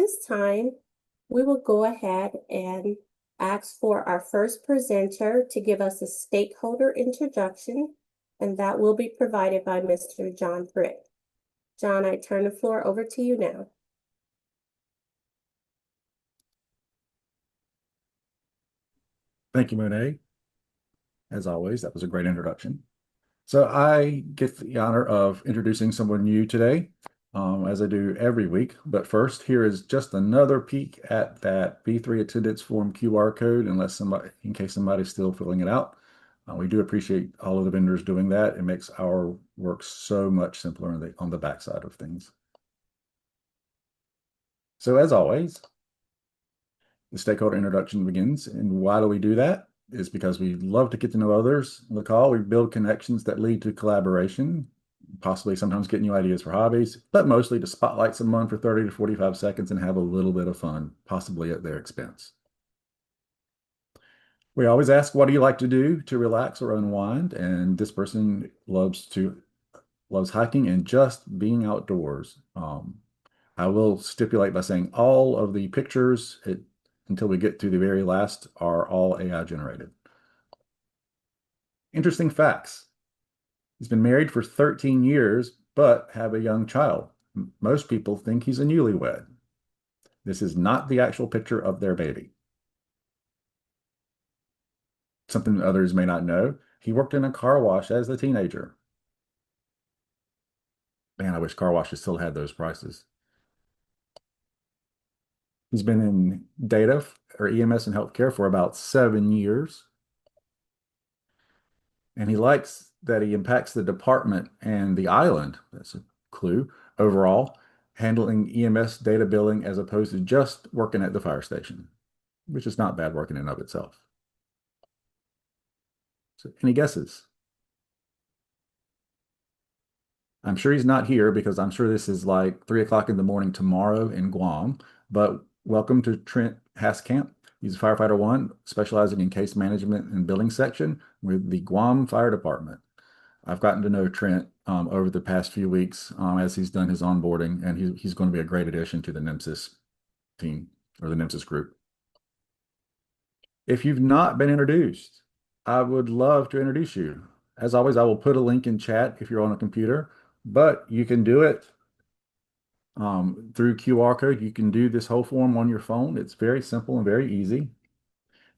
this time, we will go ahead and ask for our first presenter to give us a stakeholder introduction, and that will be provided by Mr. John Britt. John, I turn the floor over to you now. Thank you, Monet. As always, that was a great introduction. So I get the honor of introducing someone new today, as I do every week. But first, here is just another peek at that B3 attendance form QR code, in case somebody's still filling it out. We do appreciate all of the vendors doing that. It makes our work so much simpler on the backside of things. So as always, the stakeholder introduction begins. And why do we do that? Is because we love to get to know others on the call. We build connections that lead to collaboration, possibly sometimes get new ideas for hobbies, but mostly to spotlight someone for 30 to 45 seconds and have a little bit of fun, possibly at their expense. We always ask, what do you like to do to relax or unwind? And this person loves hiking and just being outdoors. I will stipulate by saying all of the pictures until we get to the very last are all AI generated. Interesting facts. He's been married for 13 years, but have a young child. Most people think he's a newlywed. This is not the actual picture of their baby. Something others may not know, he worked in a car wash as a teenager. Man, I wish car washes still had those prices. He's been in data or EMS and healthcare for about 7 years. And he likes that he impacts the department and the island. That's a clue. Overall, handling EMS data billing as opposed to just working at the fire station, which is not bad work in and of itself. So, any guesses? I'm sure he's not here because I'm sure this is like 3 o'clock in the morning tomorrow in Guam. But welcome to Trent Haskamp. He's a firefighter 1, specializing in case management and billing section with the Guam Fire Department. I've gotten to know Trent over the past few weeks as he's done his onboarding, and he's going to be a great addition to the NEMSIS team or the NEMSIS group. If you've not been introduced, I would love to introduce you. As always, I will put a link in chat if you're on a computer, but you can do it through QR code. You can do this whole form on your phone. It's very simple and very easy.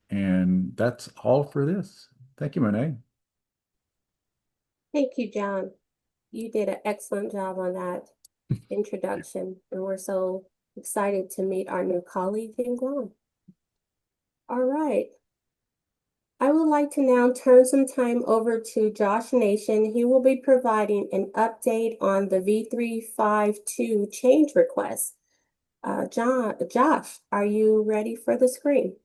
And that's all for this. Thank you, Monet. Thank you, John. You did an excellent job on that introduction, and we're so excited to meet our new colleague in Guam. All right. I would like to now turn some time over to Josh Nation. He will be providing an update on the V352 change request. Josh, are you ready for the screen?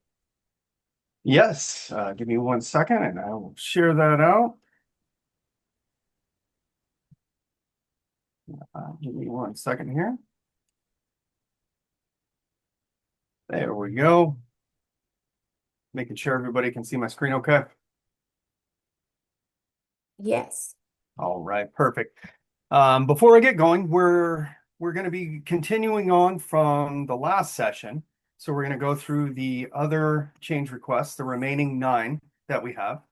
Yes, give me 1 second and I will share that out. Give me 1 second here. There we go. Making sure everybody can see my screen okay. Yes. All right, perfect. Before I get going, we're going to be continuing on from the last session. So we're going to go through the other change requests, the remaining 9 that we have.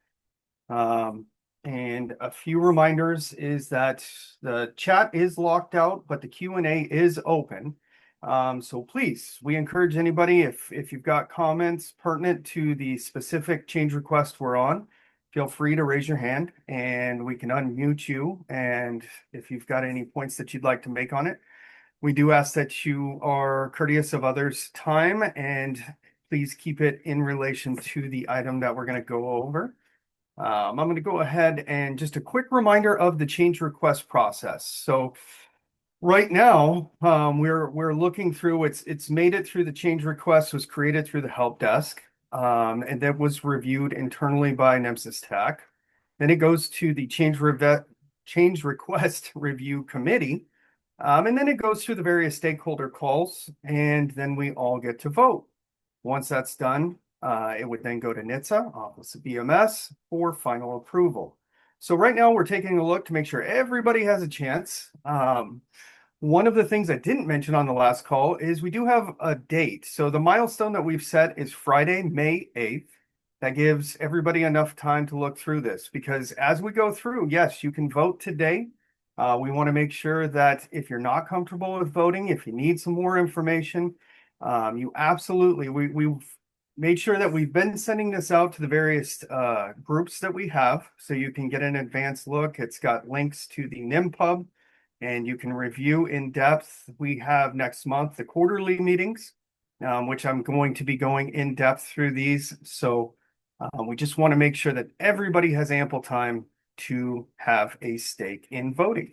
And a few reminders is that the chat is locked out, but the Q&A is open. So please, we encourage anybody, if you've got comments pertinent to the specific change request we're on, feel free to raise your hand and we can unmute you. And if you've got any points that you'd like to make on it, we do ask that you are courteous of others' time and please keep it in relation to the item that we're going to go over. I'm going to go ahead and just a quick reminder of the change request process. So right now, we're looking through, it's made it through the change request, was created through the help desk, and that was reviewed internally by NEMSIS Tech. Then it goes to the change request review committee, and then it goes through the various stakeholder calls, and then we all get to vote. Once that's done, it would then go to NHTSA, Office of BMS, for final approval. So right now we're taking a look to make sure everybody has a chance. One of the things I didn't mention on the last call is we do have a date. So the milestone that we've set is Friday, May 8th. That gives everybody enough time to look through this, because as we go through, yes, you can vote today. We want to make sure that if you're not comfortable with voting, if you need some more information, you absolutely, we've made sure that we've been sending this out to the various groups that we have, so you can get an advanced look. It's got links to the NIMPub, and you can review in depth. We have next month the quarterly meetings, which I'm going to be going in depth through these. So we just want to make sure that everybody has ample time to have a stake in voting.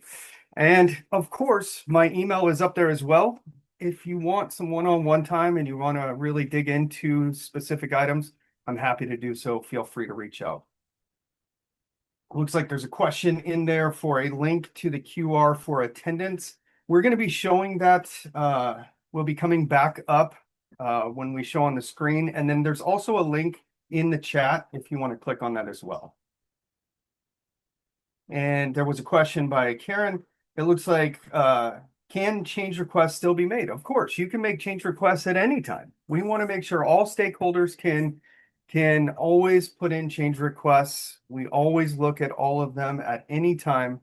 And of course, my email is up there as well. If you want some one-on-one time and you want to really dig into specific items, I'm happy to do so. Feel free to reach out. Looks like there's a question in there for a link to the QR for attendance. We're going to be showing that. We'll be coming back up when we show on the screen. And then there's also a link in the chat if you want to click on that as well. And there was a question by Karen. It looks like, can change requests still be made? Of course, you can make change requests at any time. We want to make sure all stakeholders can always put in change requests. We always look at all of them at any time.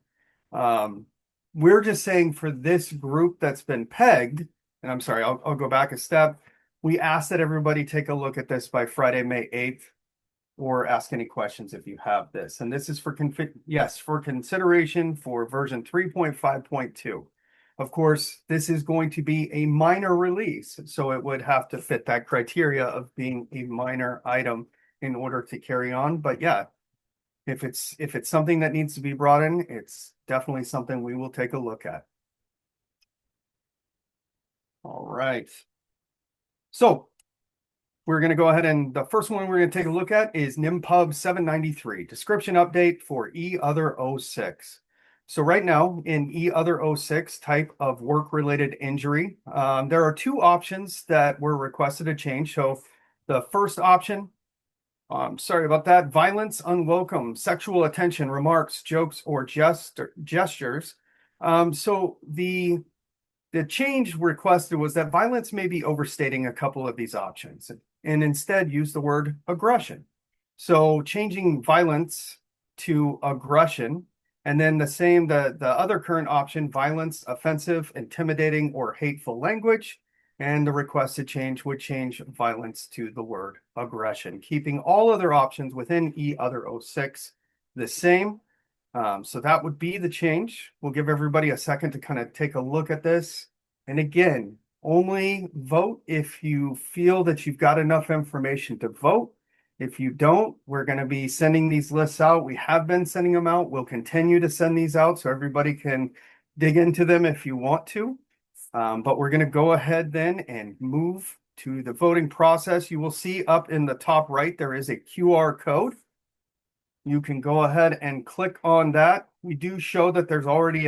We're just saying for this group that's been pegged, and I'm sorry, I'll go back a step. We ask that everybody take a look at this by Friday, May 8th, or ask any questions if you have this. And this is for for consideration for version 3.5.2. Of course, this is going to be a minor release, so it would have to fit that criteria of being a minor item in order to carry on. But yeah, if it's something that needs to be brought in, it's definitely something we will take a look at. All right. So we're going to go ahead, and the first one we're going to take a look at is NIMPub 793, description update for E-Other-06. So right now in E-Other-06 type of work-related injury, there are two options that were requested to change. So the first option, sorry about that, violence, unwelcome, sexual attention, remarks, jokes, or gestures. So the change requested was that violence may be overstating a couple of these options and instead use the word aggression. So changing violence to aggression, and then the other current option, violence, offensive, intimidating, or hateful language. And the requested change would change violence to the word aggression, keeping all other options within E-Other-06 the same. So that would be the change. We'll give everybody a second to kind of take a look at this. And again, only vote if you feel that you've got enough information to vote. If you don't, we're going to be sending these lists out. We have been sending them out. We'll continue to send these out so everybody can dig into them if you want to. But we're going to go ahead then and move to the voting process. You will see up in the top right, there is a QR code. You can go ahead and click on that. We do show that there's already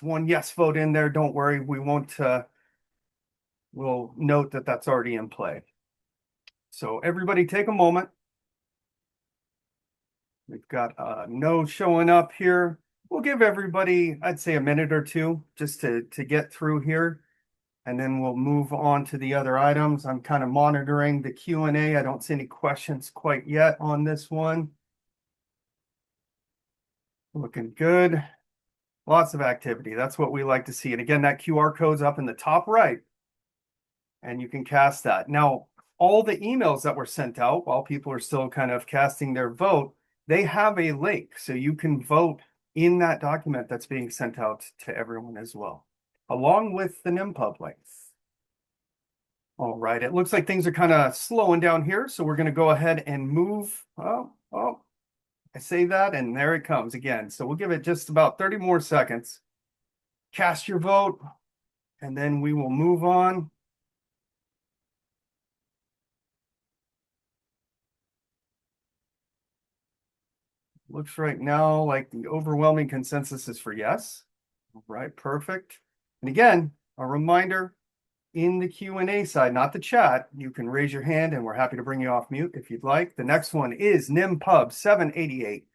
one yes vote in there. Don't worry, we won't, we'll note that that's already in play. So everybody take a moment. We've got no showing up here. We'll give everybody, I'd say, a minute or two just to get through here. And then we'll move on to the other items. I'm kind of monitoring the Q&A. I don't see any questions quite yet on this one. Looking good. Lots of activity. That's what we like to see. And again, that QR code's up in the top right. And you can cast that. Now, all the emails that were sent out while people are still kind of casting their vote, they have a link. So you can vote in that document that's being sent out to everyone as well, along with the NIMPub links. All right, it looks like things are kind of slowing down here. So we're going to go ahead and move. Oh, I say that, and there it comes again. So we'll give it just about 30 more seconds. Cast your vote, and then we will move on. Looks right now like the overwhelming consensus is for yes. All right, perfect. And again, a reminder, in the Q&A side, not the chat, you can raise your hand and we're happy to bring you off mute if you'd like. The next one is NIMPub 788,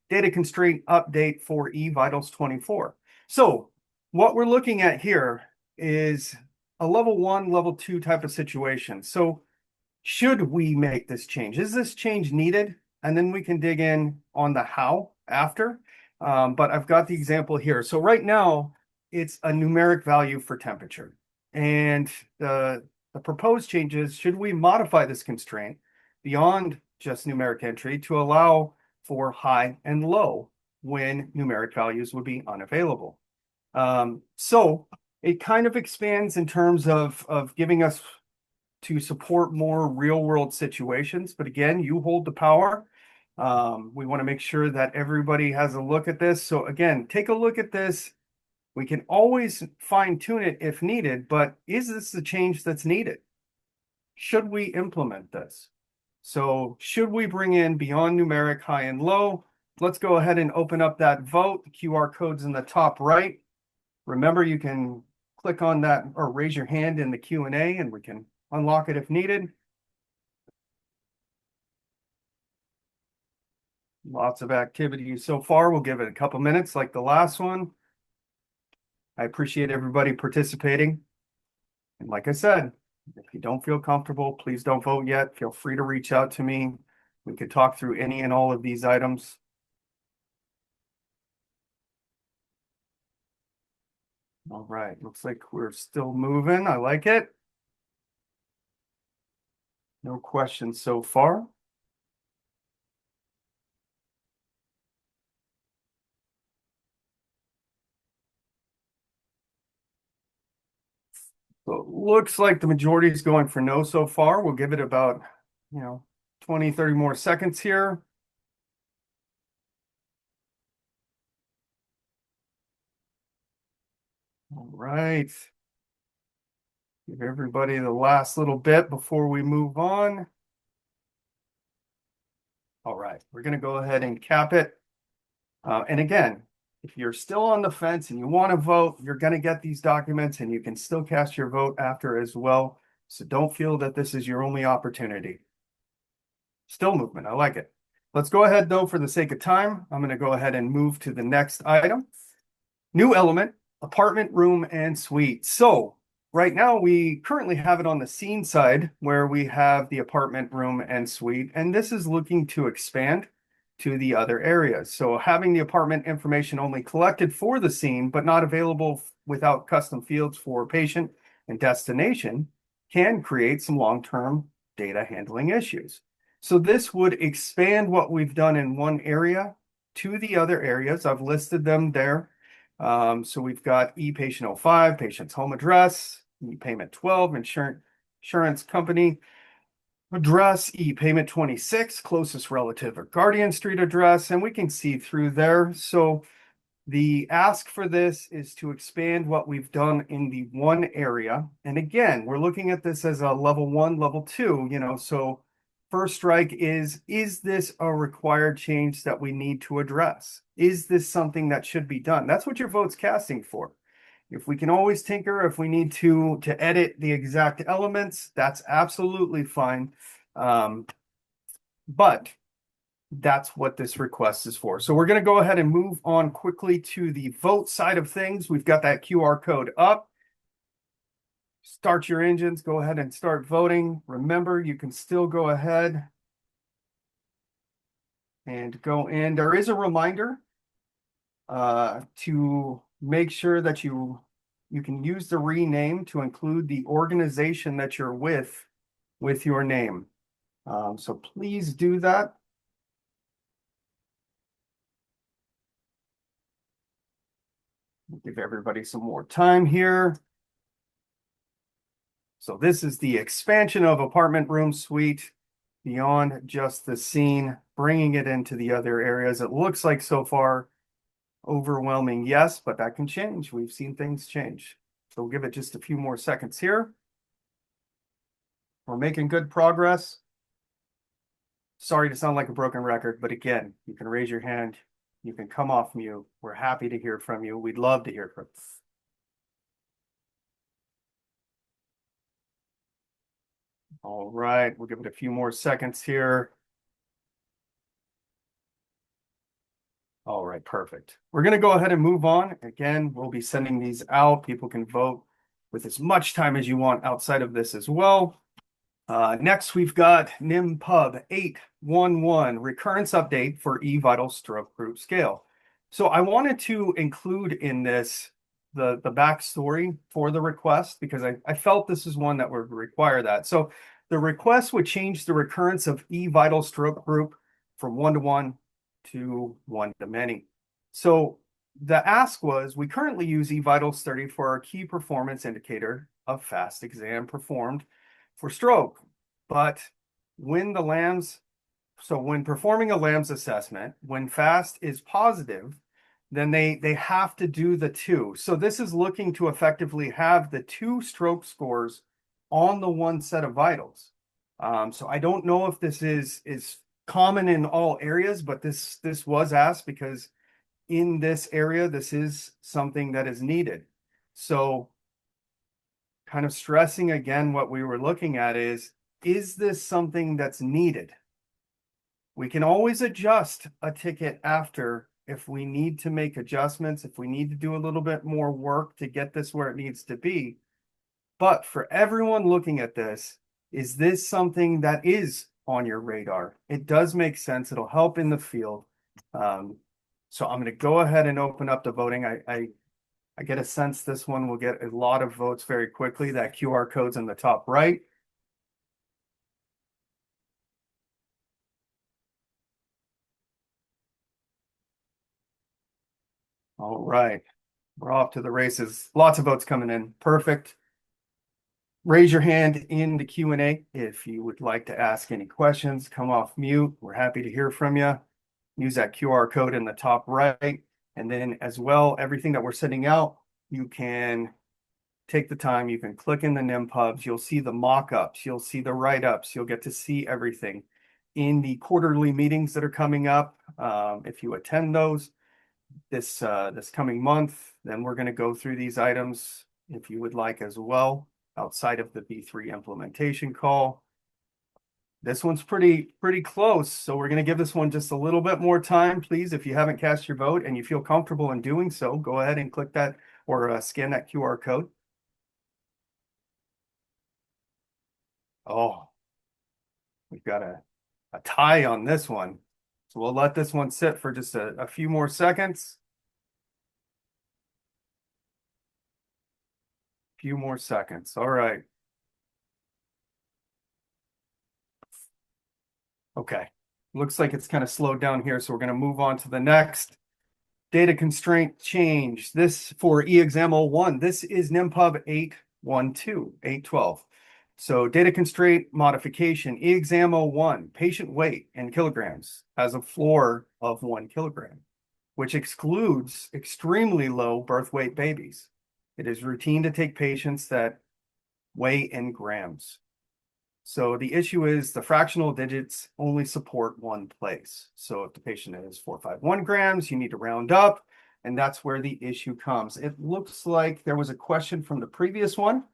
data constraint update for eVitals 24. So what we're looking at here is a level 1, level 2 type of situation. So should we make this change? Is this change needed? And then we can dig in on the how after. But I've got the example here. So right now, it's a numeric value for temperature. And the proposed changes, should we modify this constraint beyond just numeric entry to allow for high and low when numeric values would be unavailable? So it kind of expands in terms of giving us to support more real world situations. But again, you hold the power. We want to make sure that everybody has a look at this. So again, take a look at this. We can always fine tune it if needed, but is this the change that's needed? Should we implement this? So should we bring in beyond numeric high and low? Let's go ahead and open up that vote. The QR code's in the top right. Remember, you can click on that or raise your hand in the Q&A and we can unlock it if needed. Lots of activity so far. We'll give it a couple minutes like the last one. I appreciate everybody participating. And like I said, if you don't feel comfortable, please don't vote yet. Feel free to reach out to me. We could talk through any and all of these items. All right, looks like we're still moving. I like it. No questions so far. So it looks like the majority is going for no so far. We'll give it about, 20, 30 more seconds here. All right. Give everybody the last little bit before we move on. All right, we're going to go ahead and cap it. And again, if you're still on the fence and you want to vote, you're going to get these documents and you can still cast your vote after as well. So don't feel that this is your only opportunity. Still movement, I like it. Let's go ahead though, for the sake of time, I'm going to go ahead and move to the next item. New element, apartment, room, and suite. So right now we currently have it on the scene side where we have the apartment, room, and suite. And this is looking to expand to the other areas. So having the apartment information only collected for the scene, but not available without custom fields for patient and destination can create some long-term data handling issues. So this would expand what we've done in one area to the other areas. I've listed them there. So we've got e-patient 05, patient's home address, e-payment 12, insurance company address, e-payment 26, closest relative or guardian street address, and we can see through there. So the ask for this is to expand what we've done in the one area. And again, we're looking at this as a level 1, level 2, so first strike is this a required change that we need to address? Is this something that should be done? That's what your vote's casting for. If we can always tinker, if we need to edit the exact elements, that's absolutely fine. But that's what this request is for. So we're going to go ahead and move on quickly to the vote side of things. We've got that QR code up. Start your engines, go ahead and start voting. Remember, you can still go ahead and go in. There is a reminder to make sure that you can use the rename to include the organization that you're with your name. So please do that. Give everybody some more time here. So this is the expansion of apartment, room, suite beyond just the scene, bringing it into the other areas. It looks like so far overwhelming yes, but that can change. We've seen things change. So we'll give it just a few more seconds here. We're making good progress. Sorry to sound like a broken record, but again, you can raise your hand. You can come off mute. We're happy to hear from you. We'd love to hear from you. All right, we'll give it a few more seconds here. All right, perfect. We're going to go ahead and move on. Again, we'll be sending these out. People can vote with as much time as you want outside of this as well. Next, we've got NIMPUB 811, recurrence update for E-Vital stroke group scale. So I wanted to include in this the backstory for the request because I felt this is one that would require that. So the request would change the recurrence of E-Vital stroke group from 1-to-1 to 1-to-many. So the ask was, we currently use E-Vital study for our key performance indicator of fast exam performed for stroke. But when when performing a LAMS assessment, when fast is positive, then they have to do the two. So this is looking to effectively have the two stroke scores on the one set of vitals. So I don't know if this is common in all areas, but this was asked because in this area, this is something that is needed. So kind of stressing again, what we were looking at is this something that's needed? We can always adjust a ticket after if we need to make adjustments, if we need to do a little bit more work to get this where it needs to be. But for everyone looking at this, is this something that is on your radar? It does make sense. It'll help in the field. So I'm going to go ahead and open up the voting. I get a sense this one will get a lot of votes very quickly. That QR code's in the top right. All right, we're off to the races. Lots of votes coming in. Perfect. Raise your hand in the Q&A if you would like to ask any questions. Come off mute. We're happy to hear from you. Use that QR code in the top right. And then as well, everything that we're sending out, you can take the time. You can click in the NIMPUBs. You'll see the mock-ups. You'll see the write-ups. You'll get to see everything in the quarterly meetings that are coming up. If you attend those this coming month, then we're going to go through these items if you would like as well, outside of the B3 implementation call. This one's pretty close, so we're going to give this one just a little bit more time. Please, if you haven't cast your vote and you feel comfortable in doing so, go ahead and click that or scan that QR code. Oh, we've got a tie on this one. So we'll let this one sit for just a few more seconds. Few more seconds. All right. Okay. Looks like it's kind of slowed down here, so we're going to move on to the next. Data constraint change. This for e-exam 01. This is NIMPUB 812. So data constraint modification, e-exam 01, patient weight in kilograms has a floor of 1 kilogram, which excludes extremely low birth weight babies. It is routine to take patients that weigh in grams. So the issue is the fractional digits only support one place. So if the patient is 451 grams, you need to round up, and that's where the issue comes. It looks like there was a question from the previous one.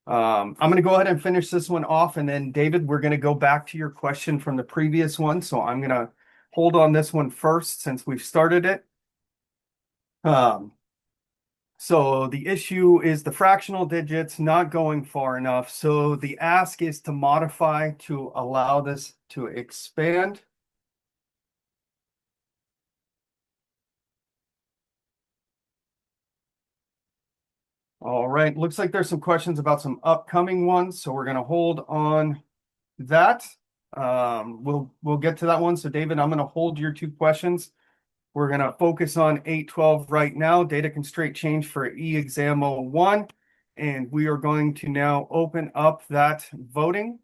I'm going to go ahead and finish this one off, and then David, we're going to go back to your question from the previous one. So I'm going to hold on this one first since we've started it. So the issue is the fractional digits not going far enough. So the ask is to modify to allow this to expand. All right, looks like there's some questions about some upcoming ones, so we're going to hold on that. We'll get to that one. So David, I'm going to hold your two questions. We're going to focus on 812 right now, data constraint change for e-exam 01, and we are going to now open up that voting.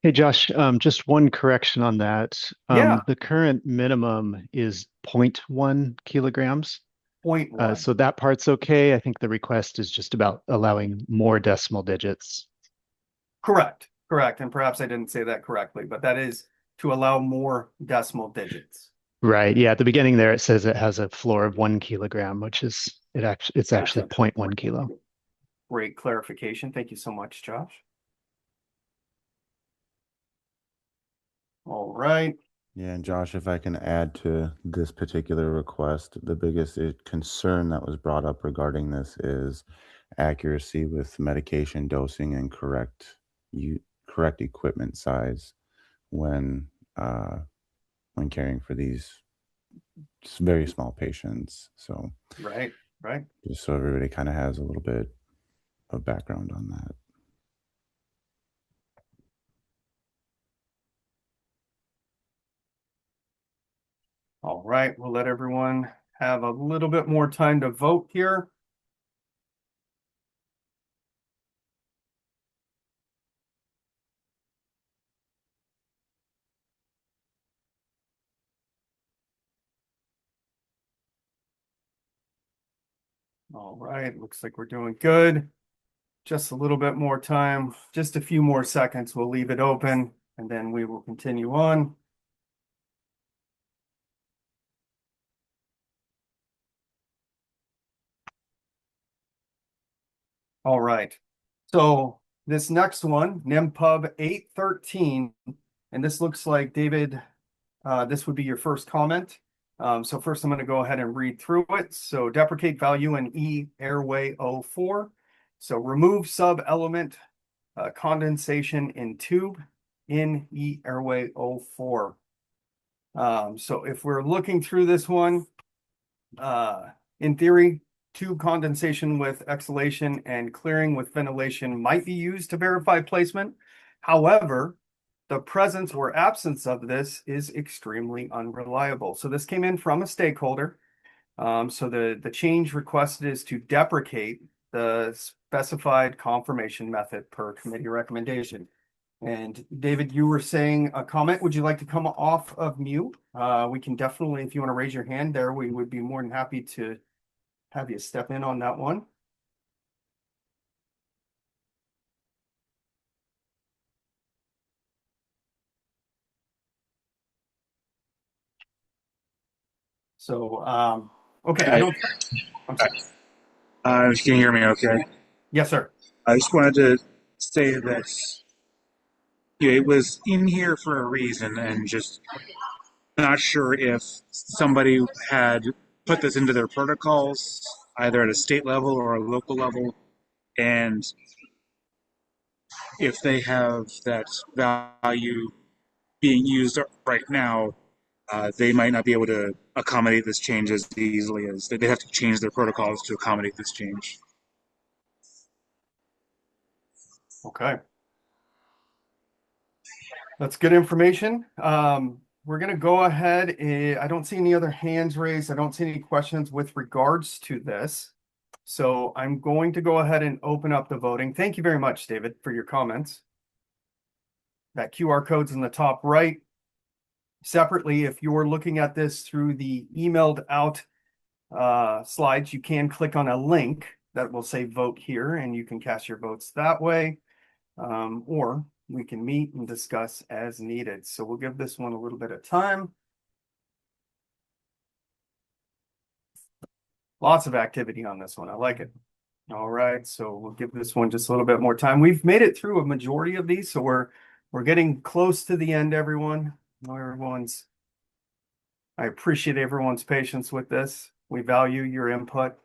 Hey, Josh, just one correction on that. Yeah. The current minimum is 0.1 kilograms. 0.1. So that part's okay. I think the request is just about allowing more decimal digits. Correct. And perhaps I didn't say that correctly, but that is to allow more decimal digits. Right. Yeah. At the beginning there, it says it has a floor of 1 kilogram, which is it's actually 0.1 kilo. Great clarification. Thank you so much, Josh. All right. Yeah, and Josh, if I can add to this particular request, the biggest concern that was brought up regarding this is accuracy with medication dosing and correct equipment size when caring for these very small patients. So Right. just so everybody kind of has a little bit of background on that. All right. We'll let everyone have a little bit more time to vote here. All right. Looks like we're doing good. Just a little bit more time, just a few more seconds. We'll leave it open and then we will continue on. All right. So this next one, NEMPUB 813, and this looks like, David, this would be your first comment. So first I'm going to go ahead and read through it. So deprecate value in E airway 04. So remove sub-element condensation in tube in E airway 04. So if we're looking through this one, in theory, tube condensation with exhalation and clearing with ventilation might be used to verify placement. However, the presence or absence of this is extremely unreliable. So this came in from a stakeholder. So the change requested is to deprecate the specified confirmation method per committee recommendation. And David, you were saying a comment. Would you like to come off of mute? We can definitely, if you want to raise your hand there, we would be more than happy to have you step in on that one. So, okay, I don't. I'm sorry. Can you hear me okay? Yes, sir. I just wanted to say that it was in here for a reason, and just not sure if somebody had put this into their protocols, either at a state level or a local level, and if they have that value being used right now, they might not be able to accommodate this change as easily as they have to change their protocols to accommodate this change. Okay. That's good information. We're going to go ahead. I don't see any other hands raised. I don't see any questions with regards to this. So I'm going to go ahead and open up the voting. Thank you very much, David, for your comments. That QR code's in the top right. Separately, if you're looking at this through the emailed out slides, you can click on a link that will say vote here, and you can cast your votes that way. Or we can meet and discuss as needed. So we'll give this one a little bit of time. Lots of activity on this one. I like it. All right, so we'll give this one just a little bit more time. We've made it through a majority of these, so we're getting close to the end, everyone. I appreciate everyone's patience with this. We value your input.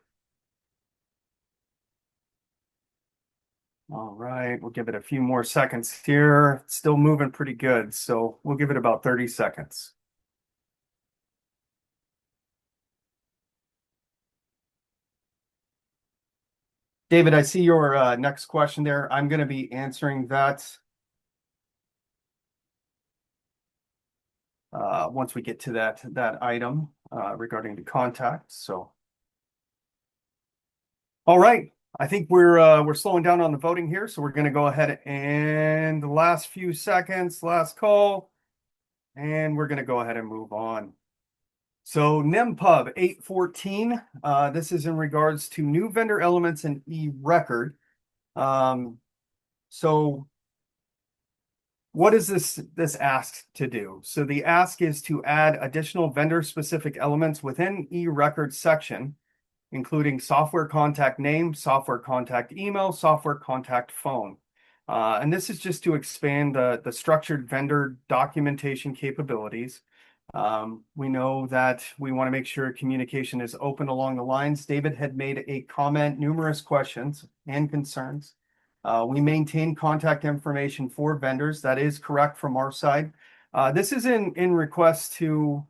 All right, we'll give it a few more seconds here. It's still moving pretty good, so we'll give it about 30 seconds. David, I see your next question there. I'm going to be answering that once we get to that item regarding the contact. So, all right. I think we're slowing down on the voting here, so we're going to go ahead and the last few seconds, last call, and we're going to go ahead and move on. So NEMPUB 814, this is in regards to new vendor elements in eRecord. So what is this ask to do? So the ask is to add additional vendor-specific elements within eRecord section, including software contact name, software contact email, software contact phone. And this is just to expand the structured vendor documentation capabilities. We know that we want to make sure communication is open along the lines. David had made a comment, numerous questions and concerns. We maintain contact information for vendors. That is correct from our side. This is in request to,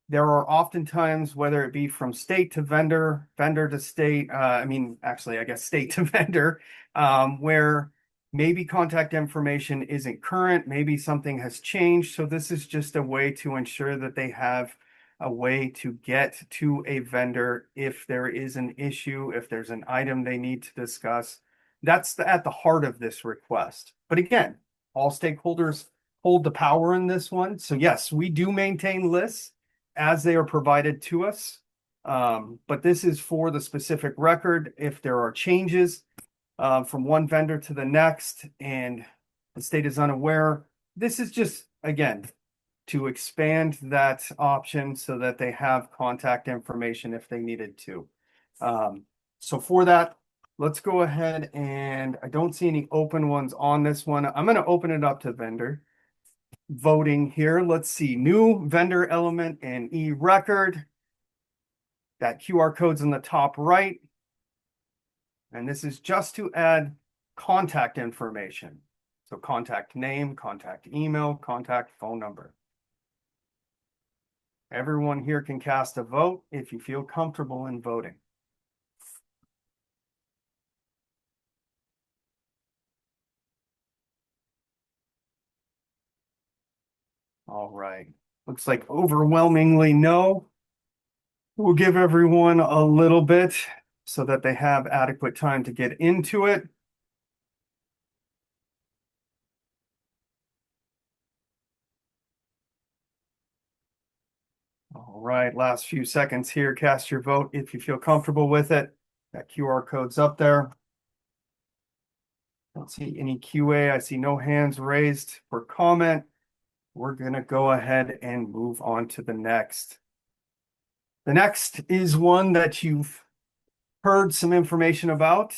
there are oftentimes, whether it be from state to vendor, vendor to state, I guess state to vendor, where maybe contact information isn't current, maybe something has changed. So this is just a way to ensure that they have a way to get to a vendor if there is an issue, if there's an item they need to discuss. That's at the heart of this request. But again, all stakeholders hold the power in this one. So yes, we do maintain lists as they are provided to us. But this is for the specific record. If there are changes from one vendor to the next and the state is unaware, this is just, again, to expand that option so that they have contact information if they needed to. So for that, let's go ahead, and I don't see any open ones on this one. I'm going to open it up to vendor voting here. Let's see, new vendor element and e-record. That QR code's in the top right. And this is just to add contact information. So contact name, contact email, contact phone number. Everyone here can cast a vote if you feel comfortable in voting. All right. Looks like overwhelmingly no. We'll give everyone a little bit so that they have adequate time to get into it. All right, last few seconds here. Cast your vote if you feel comfortable with it. That QR code's up there. Don't see any QA. I see no hands raised for comment. We're going to go ahead and move on to the next. The next is one that you've heard some information about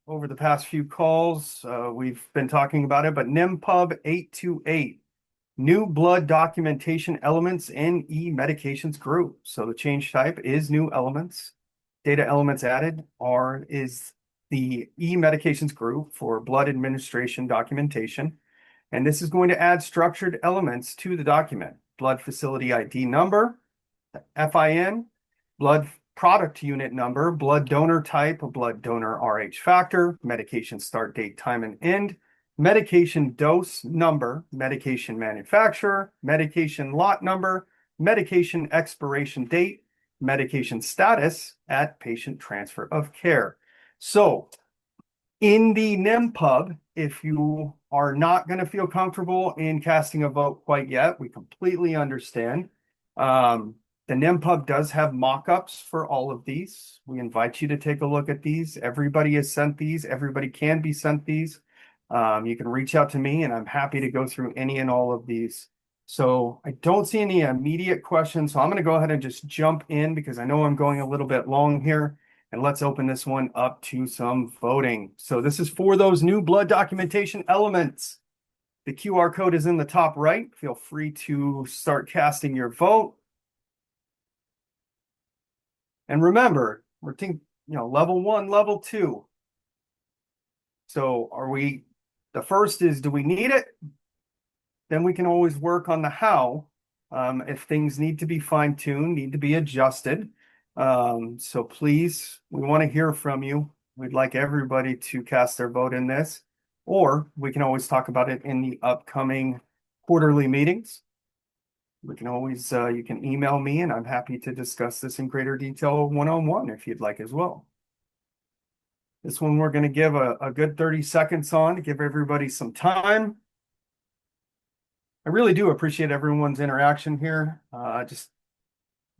over the past few calls. We've been talking about it, but NEMPUB 828, new blood documentation elements in e-medications group. So the change type is new elements. Data elements added is the e-medications group for blood administration documentation. And this is going to add structured elements to the document. Blood facility ID number, FIN, blood product unit number, blood donor type, blood donor RH factor, medication start date, time and end, medication dose number, medication manufacturer, medication lot number, medication expiration date, medication status at patient transfer of care. So in the NEMPUB, if you are not going to feel comfortable in casting a vote quite yet, we completely understand. The NEMPUB does have mock-ups for all of these. We invite you to take a look at these. Everybody is sent these. Everybody can be sent these. You can reach out to me, and I'm happy to go through any and all of these. So I don't see any immediate questions. So I'm going to go ahead and just jump in because I know I'm going a little bit long here. And let's open this one up to some voting. So this is for those new blood documentation elements. The QR code is in the top right. Feel free to start casting your vote. And remember, we're thinking, level 1, level 2. So the first is, do we need it? Then we can always work on the how. If things need to be fine-tuned, need to be adjusted. So please, we want to hear from you. We'd like everybody to cast their vote in this, or we can always talk about it in the upcoming quarterly meetings. We can always, you can email me, and I'm happy to discuss this in greater detail one-on-one if you'd like as well. This one we're going to give a good 30 seconds on to give everybody some time. I really do appreciate everyone's interaction here. Just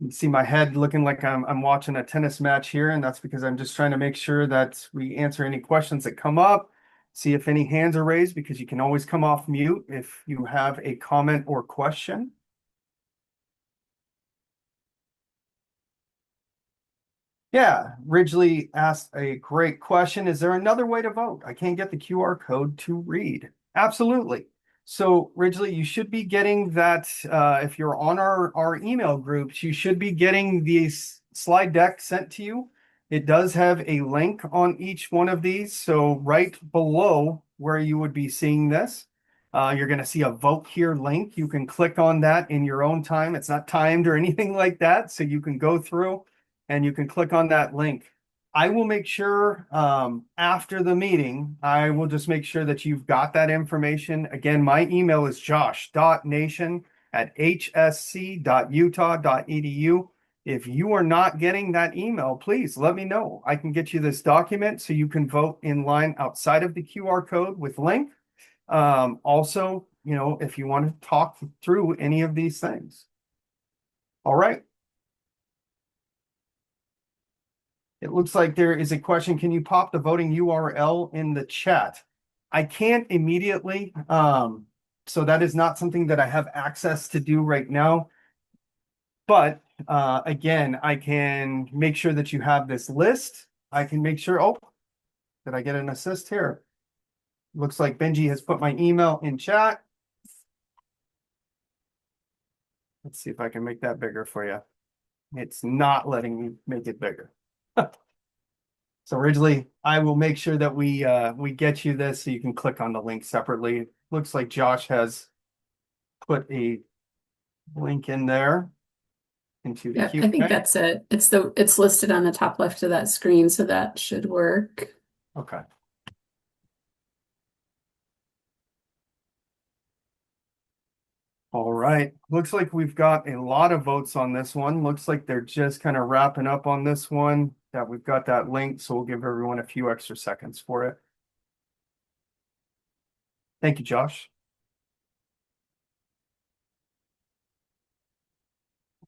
see my head looking like I'm watching a tennis match here, and that's because I'm just trying to make sure that we answer any questions that come up, see if any hands are raised, because you can always come off mute if you have a comment or question. Yeah, Ridgely asked a great question. Is there another way to vote? I can't get the QR code to read. Absolutely. So Ridgely, you should be getting that if you're on our email groups, you should be getting these slide deck sent to you. It does have a link on each one of these. So right below where you would be seeing this, you're going to see a vote here link. You can click on that in your own time. It's not timed or anything like that. So you can go through and you can click on that link. I will make sure after the meeting, I will just make sure that you've got that information. Again, my email is josh.nation@hsc.utah.edu. If you are not getting that email, please let me know. I can get you this document so you can vote in line outside of the QR code with link. Also, you know, if you want to talk through any of these things. All right. It looks like there is a question. Can you pop the voting URL in the chat? I can't immediately. So that is not something that I have access to do right now. But again, I can make sure that you have this list. I can make sure. Oh, did I get an assist here? Looks like Benji has put my email in chat. Let's see if I can make that bigger for you. It's not letting me make it bigger. So originally, I will make sure that we get you this so you can click on the link separately. Looks like Josh has put a link in there into the Yeah, Q&A. I think that's it. It's listed on the top left of that screen, so that should work. Okay. All right. Looks like we've got a lot of votes on this one. Looks like they're just kind of wrapping up on this one. That we've got that link, so we'll give everyone a few extra seconds for it. Thank you, Josh.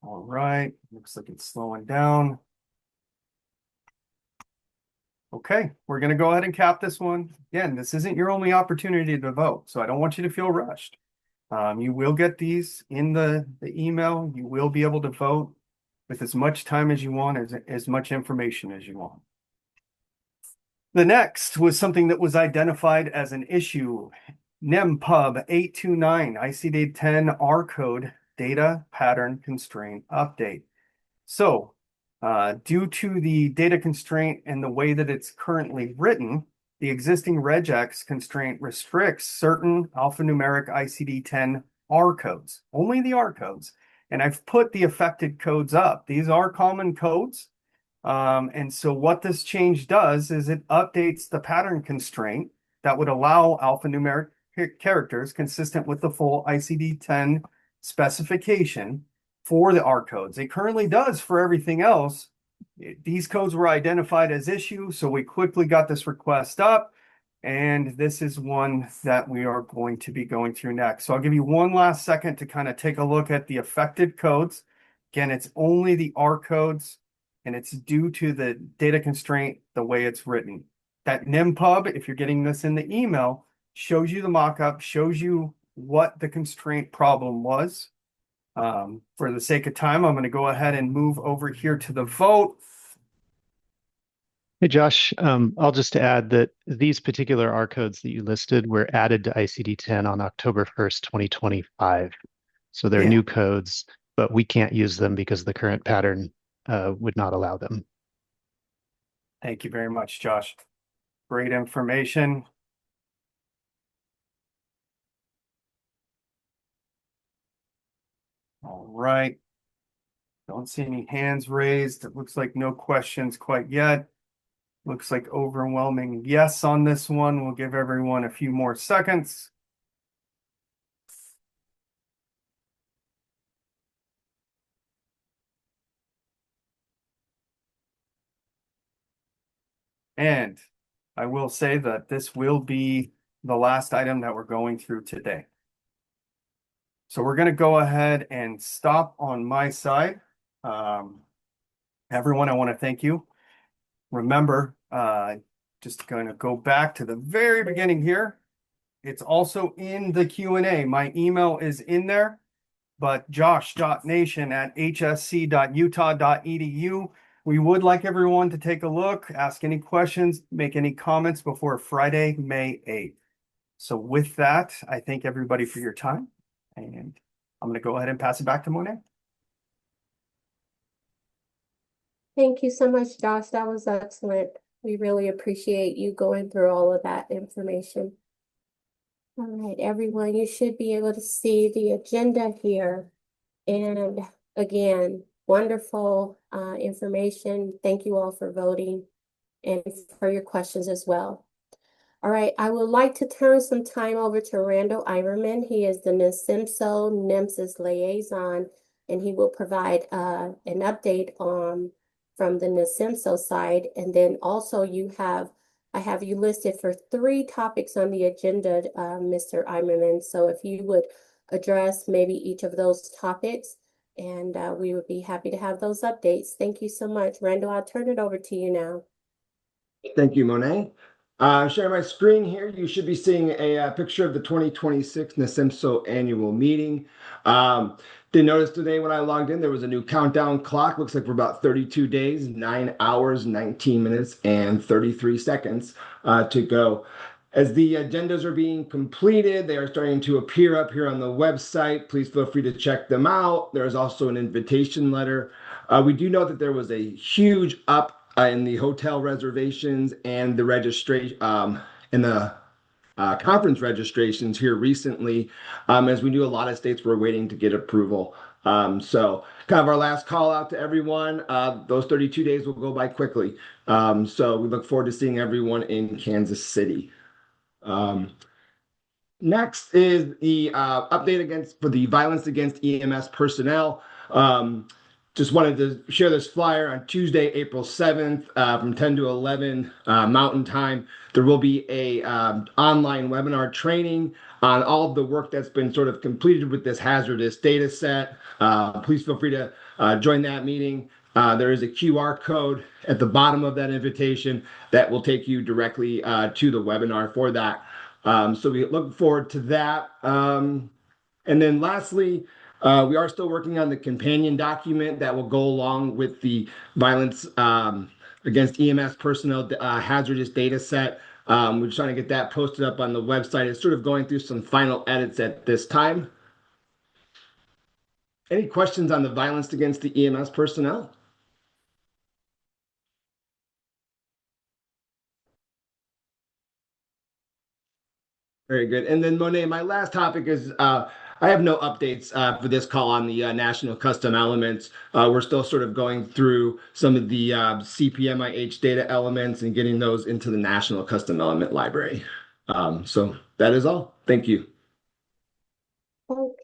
All right. Looks like it's slowing down. Okay, we're going to go ahead and cap this one. Again, this isn't your only opportunity to vote, so I don't want you to feel rushed. You will get these in the email. You will be able to vote with as much time as you want, as much information as you want. The next was something that was identified as an issue. NEMPUB 829 ICD-10 R code data pattern constraint update. So due to the data constraint and the way that it's currently written, the existing regex constraint restricts certain alphanumeric ICD-10 R codes, only the R codes. And I've put the affected codes up. These are common codes. And so what this change does is it updates the pattern constraint that would allow alphanumeric characters consistent with the full ICD-10 specification for the R codes. It currently does for everything else. These codes were identified as issue, so we quickly got this request up, and this is one that we are going to be going through next. So I'll give you one last second to kind of take a look at the affected codes. Again, it's only the R codes, and it's due to the data constraint, the way it's written. That NEMPUB, if you're getting this in the email, shows you the mockup, shows you what the constraint problem was. For the sake of time, I'm going to go ahead and move over here to the vote. Hey, Josh, I'll just add that these particular R codes that you listed were added to ICD-10 on October 1st, 2025. So they're new codes, but we can't use them because the current pattern would not allow them. Thank you very much, Josh. Great information. All right. Don't see any hands raised. It looks like no questions quite yet. Looks like overwhelming yes on this one. We'll give everyone a few more seconds. And I will say that this will be the last item that we're going through today. So we're going to go ahead and stop on my side. Everyone, I want to thank you. Remember, just going to go back to the very beginning here. It's also in the Q&A. My email is in there, but josh.nation@hsc.utah.edu. We would like everyone to take a look, ask any questions, make any comments before Friday, May 8th. So with that, I thank everybody for your time, and I'm going to go ahead and pass it back to Monet. Thank you so much, Josh. That was excellent. We really appreciate you going through all of that information. All right, everyone, you should be able to see the agenda here. And again, wonderful information. Thank you all for voting and for your questions as well. All right, I would like to turn some time over to Randall Eimerman. He is the NASEMSO NEMSIS Liaison, and he will provide an update from the NASEMSO side. And then also I have you listed for 3 topics on the agenda, Mr. Eimerman. So if you would address maybe each of those topics, and we would be happy to have those updates. Thank you so much. Randall, I'll turn it over to you now. Thank you, Monet. Sharing my screen here, you should be seeing a picture of the 2026 NASEMSO annual meeting. Did notice today when I logged in, there was a new countdown clock. Looks like we're about 32 days, 9 hours, 19 minutes, and 33 seconds to go. As the agendas are being completed, they are starting to appear up here on the website. Please feel free to check them out. There's also an invitation letter. We do know that there was a huge up in the hotel reservations and the registration in the conference registrations here recently, as we knew a lot of states were waiting to get approval. So kind of our last call out to everyone. Those 32 days will go by quickly. So we look forward to seeing everyone in Kansas City. Next is the update for the violence against EMS personnel. Just wanted to share this flyer on Tuesday, April 7th, from 10 to 11 Mountain Time. There will be a online webinar training on all of the work that's been sort of completed with this hazardous data set. Please feel free to join that meeting. There is a QR code at the bottom of that invitation that will take you directly to the webinar for that. So we look forward to that. And then lastly, we are still working on the companion document that will go along with the violence against EMS personnel hazardous data set. We're trying to get that posted up on the website. It's sort of going through some final edits at this time. Any questions on the violence against the EMS personnel? Very good. And then Monet, my last topic is I have no updates for this call on the national custom elements. We're still sort of going through some of the CPMIH data elements and getting those into the national custom element library. So that is all. Thank you. Okay.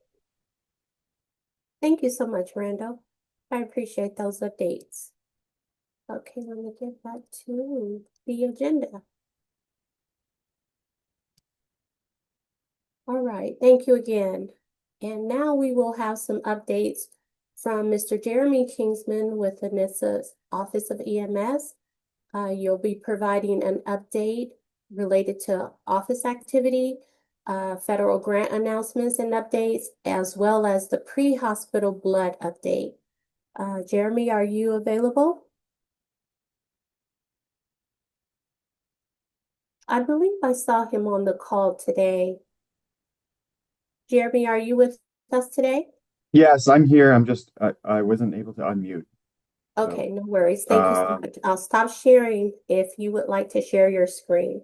Thank you so much, Randall. I appreciate those updates. Okay, let me get back to the agenda. All right, thank you again. And now we will have some updates from Mr. Jeremy Kinsman with the NHTSA Office of EMS. You'll be providing an update related to office activity, federal grant announcements and updates, as well as the pre-hospital blood update. Jeremy, are you available? I believe I saw him on the call today. Jeremy, are you with us today? Yes, I'm here. I wasn't able to unmute. Okay, no worries. Thank you so much. I'll stop sharing if you would like to share your screen.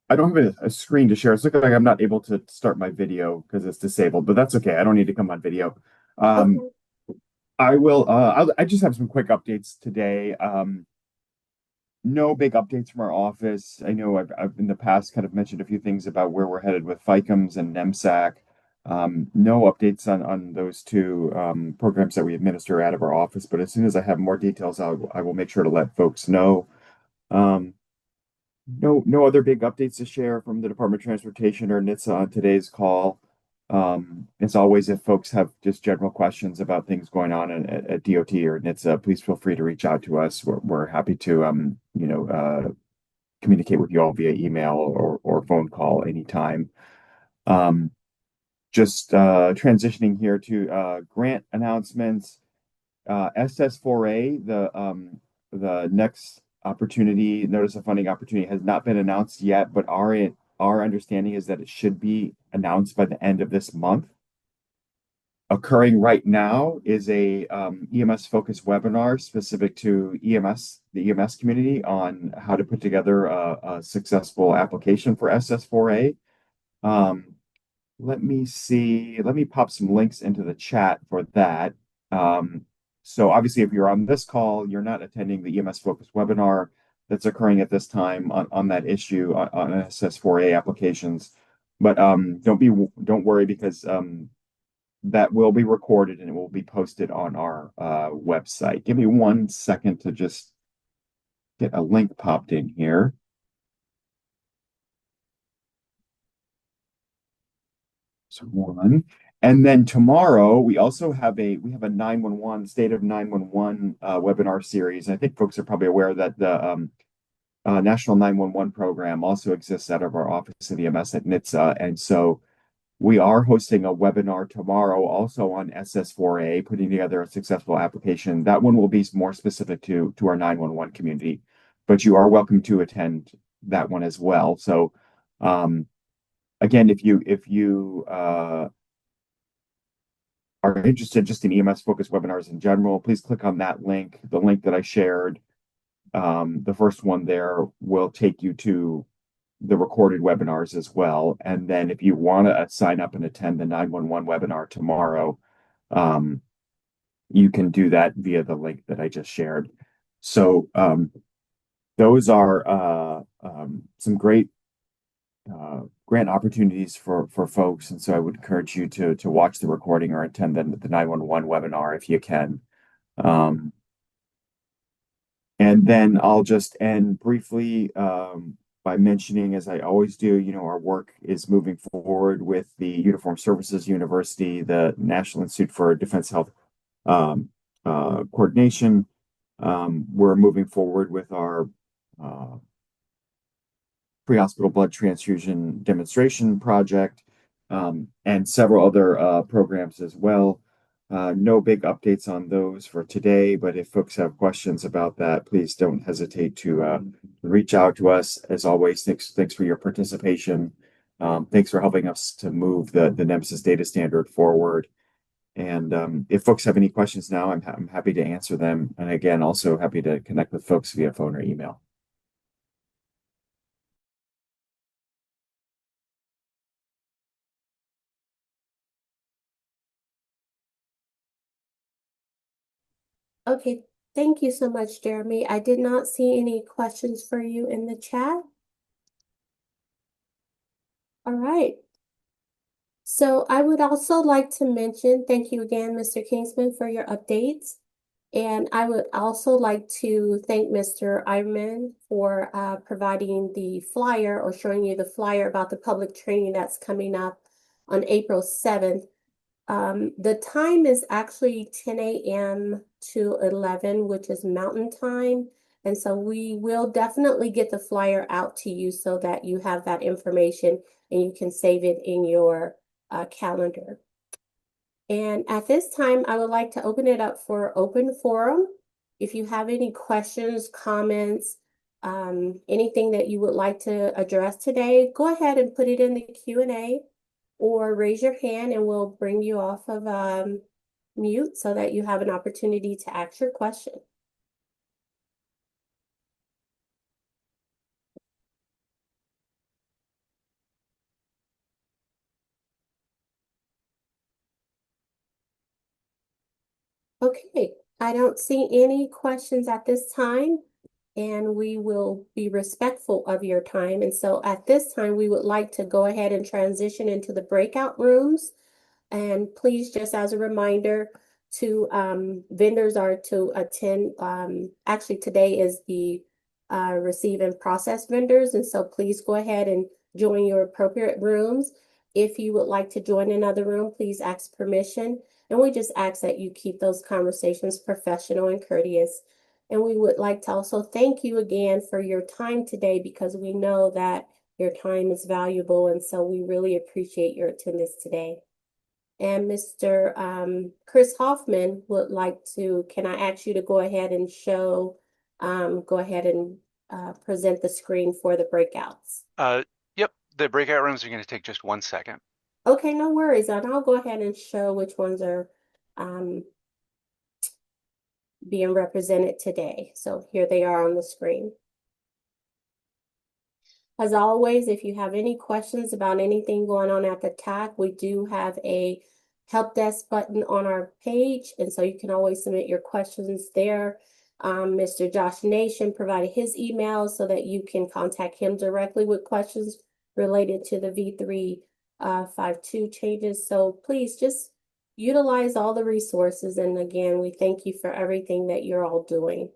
I don't have a screen to share. It's looking like I'm not able to start my video because it's disabled, but that's okay. I don't need to come on video. Okay. I just have some quick updates today. No big updates from our office. I know I've in the past kind of mentioned a few things about where we're headed with FICAMS and NEMSAC. No updates on those two programs that we administer out of our office, but as soon as I have more details, I will make sure to let folks know. No other big updates to share from the Department of Transportation or NHTSA on today's call. As always, if folks have just general questions about things going on at DOT or NHTSA, please feel free to reach out to us. We're happy to communicate with you all via email or phone call anytime. Just transitioning here to grant announcements. SS4A, the next opportunity, notice of funding opportunity, has not been announced yet, but our understanding is that it should be announced by the end of this month. Occurring right now is a EMS focused webinar specific to the EMS community on how to put together a successful application for SS4A. Let me pop some links into the chat for that. So obviously, if you're on this call, you're not attending the EMS focused webinar that's occurring at this time on that issue on SS4A applications. But don't worry, because that will be recorded and it will be posted on our website. Give me 1 second to just get a link popped in here. So one. And then tomorrow we also have a 911 State of 911 webinar series. I think folks are probably aware that the National 911 program also exists out of our office of EMS at NHTSA. And so we are hosting a webinar tomorrow also on SS4A, putting together a successful application. That one will be more specific to our 911 community, but you are welcome to attend that one as well. So again, if you are interested just in EMS focused webinars in general, please click on that link, the link that I shared. The first one there will take you to the recorded webinars as well. And then if you want to sign up and attend the 911 webinar tomorrow, you can do that via the link that I just shared. So those are some great grant opportunities for folks. And so I would encourage you to watch the recording or attend the 911 webinar if you can. And then I'll just end briefly by mentioning, as I always do, our work is moving forward with the Uniformed Services University, the National Institute for Defense Health Coordination. We're moving forward with our pre-hospital blood transfusion demonstration project, and several other programs as well. No big updates on those for today, but if folks have questions about that, please don't hesitate to reach out to us. As always, thanks for your participation. Thanks for helping us to move the NEMSIS data standard forward. And if folks have any questions now, I'm happy to answer them. And again, also happy to connect with folks via phone or email. Okay, thank you so much, Jeremy. I did not see any questions for you in the chat. All right. So I would also like to mention, thank you again, Mr. Kinsman, for your updates. And I would also like to thank Mr. Eimerman for providing the flyer or showing you the flyer about the public training that's coming up on April 7th. The time is actually 10 a.m. to 11, which is Mountain Time. And so we will definitely get the flyer out to you so that you have that information and you can save it in your calendar. And at this time, I would like to open it up for open forum. If you have any questions, comments, anything that you would like to address today, go ahead and put it in the Q&A or raise your hand and we'll bring you off of mute so that you have an opportunity to ask your question. Okay, I don't see any questions at this time, and we will be respectful of your time. And so at this time, we would like to go ahead and transition into the breakout rooms. And please, just as a reminder, vendors are to attend. Actually, today is the receive and process vendors. And so please go ahead and join your appropriate rooms. If you would like to join another room, please ask permission. And we just ask that you keep those conversations professional and courteous. And we would like to also thank you again for your time today, because we know that your time is valuable. And so we really appreciate your attendance today. And Mr. Chris Hoffman would like to, can I ask you to go ahead and show, go ahead and present the screen for the breakouts? Yep, the breakout rooms are going to take just 1 second. Okay, no worries. And I'll go ahead and show which ones are being represented today. So here they are on the screen. As always, if you have any questions about anything going on at the TAC, we do have a help desk button on our page, and so you can always submit your questions there. Mr. Josh Nation provided his email so that you can contact him directly with questions related to the V352 changes. So please just utilize all the resources. And again, we thank you for everything that you're all doing.